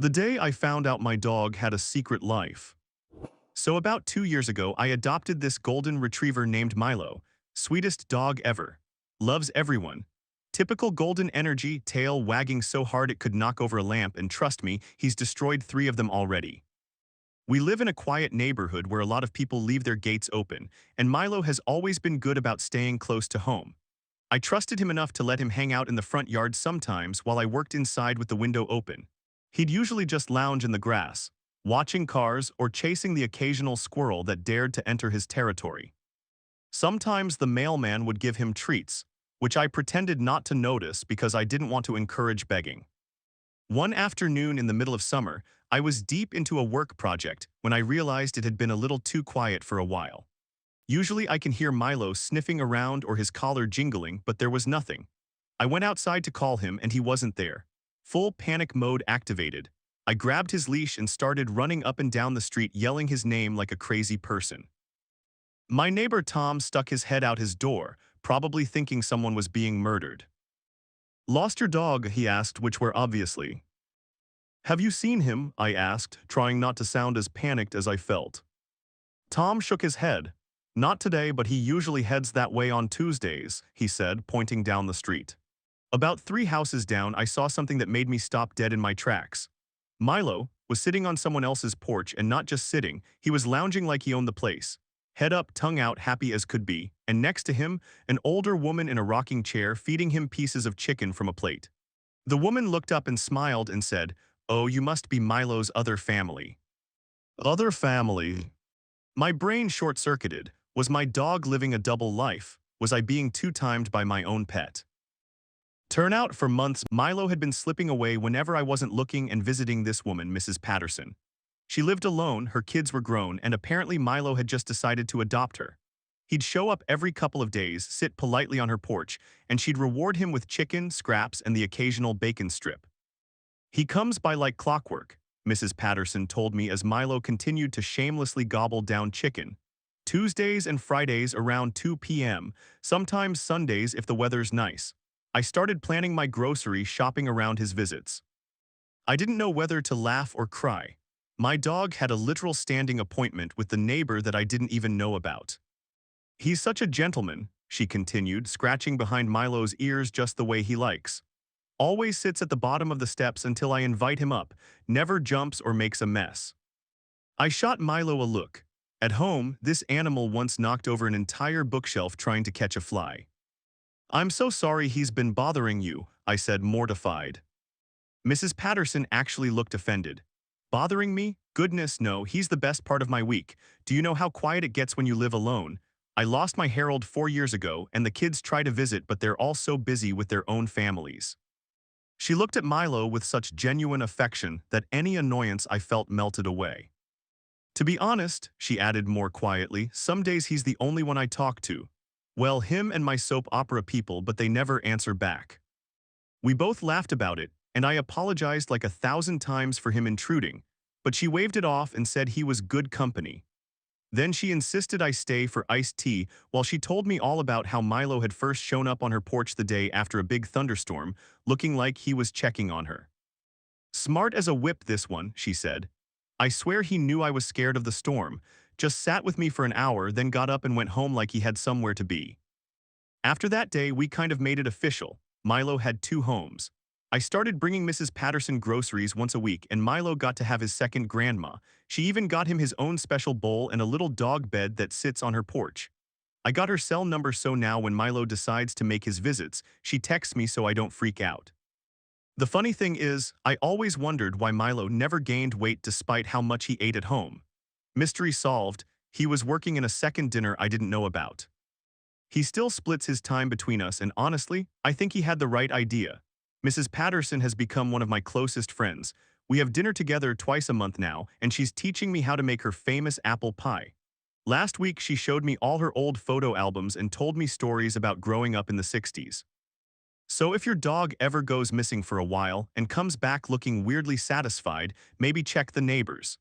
The day I found out my dog had a secret life. So about 2 years ago, I adopted this golden retriever named Milo. Sweetest dog ever. Loves everyone. Typical golden energy, tail wagging so hard it could knock over a lamp, and trust me, he's destroyed 3 of them already. We live in a quiet neighborhood where a lot of people leave their gates open, and Milo has always been good about staying close to home. I trusted him enough to let him hang out in the front yard sometimes while I worked inside with the window open. He'd usually just lounge in the grass, watching cars or chasing the occasional squirrel that dared to enter his territory. Sometimes the mailman would give him treats, which I pretended not to notice because I didn't want to encourage begging. One afternoon in the middle of summer, I was deep into a work project when I realized it had been a little too quiet for a while. Usually I can hear Milo sniffing around or his collar jingling, but there was nothing. I went outside to call him and he wasn't there. Full panic mode activated. I grabbed his leash and started running up and down the street yelling his name like a crazy person. My neighbor Tom stuck his head out his door, probably thinking someone was being murdered. "Lost your dog?" he asked, which were obviously. "Have you seen him?" I asked, trying not to sound as panicked as I felt. Tom shook his head. "Not today, but he usually heads that way on Tuesdays," he said, pointing down the street. About 3 houses down, I saw something that made me stop dead in my tracks. Milo was sitting on someone else's porch, and not just sitting, he was lounging like he owned the place. Head up, tongue out, happy as could be, and next to him, an older woman in a rocking chair feeding him pieces of chicken from a plate. The woman looked up and smiled and said, "Oh, you must be Milo's other family." Other family? My brain short-circuited. Was my dog living a double life? Was I being two-timed by my own pet? Turn out, for months, Milo had been slipping away whenever I wasn't looking and visiting this woman, Mrs. Patterson. She lived alone, her kids were grown, and apparently Milo had just decided to adopt her. He'd show up every couple of days, sit politely on her porch, and she'd reward him with chicken, scraps, and the occasional bacon strip. "He comes by like clockwork," Mrs. Patterson told me as Milo continued to shamelessly gobble down chicken. "Tuesdays and Fridays around 2 p.m., sometimes Sundays if the weather's nice." I started planning my grocery shopping around his visits. I didn't know whether to laugh or cry. My dog had a literal standing appointment with the neighbor that I didn't even know about. "He's such a gentleman," she continued, scratching behind Milo's ears just the way he likes. "Always sits at the bottom of the steps until I invite him up, never jumps or makes a mess." I shot Milo a look. At home, this animal once knocked over an entire bookshelf trying to catch a fly. "I'm so sorry he's been bothering you," I said, mortified. Mrs. Patterson actually looked offended. "Bothering me? Goodness no, he's the best part of my week. Do you know how quiet it gets when you live alone? I lost my Harold 4 years ago, and the kids try to visit, but they're all so busy with their own families." She looked at Milo with such genuine affection that any annoyance I felt melted away. "To be honest," she added more quietly, "some days he's the only one I talk to. Well, him and my soap opera people, but they never answer back." We both laughed about it, and I apologized like 1,000 times for him intruding, but she waved it off and said he was good company. Then she insisted I stay for iced tea while she told me all about how Milo had first shown up on her porch the day after a big thunderstorm, looking like he was checking on her. "Smart as a whip, this one," she said. "I swear he knew I was scared of the storm, just sat with me for an hour, then got up and went home like he had somewhere to be." After that day, we kind of made it official. Milo had 2 homes. I started bringing Mrs. Patterson groceries once a week, and Milo got to have his second grandma. She even got him his own special bowl and a little dog bed that sits on her porch. I got her cell number, so now when Milo decides to make his visits, she texts me so I don't freak out. The funny thing is, I always wondered why Milo never gained weight despite how much he ate at home. Mystery solved, he was working in a second dinner I didn't know about. He still splits his time between us, and honestly, I think he had the right idea. Mrs. Patterson has become one of my closest friends. We have dinner together twice a month now, and she's teaching me how to make her famous apple pie. Last week, she showed me all her old photo albums and told me stories about growing up in the 60s. So if your dog ever goes missing for a while and comes back looking weirdly satisfied, maybe check the neighbors.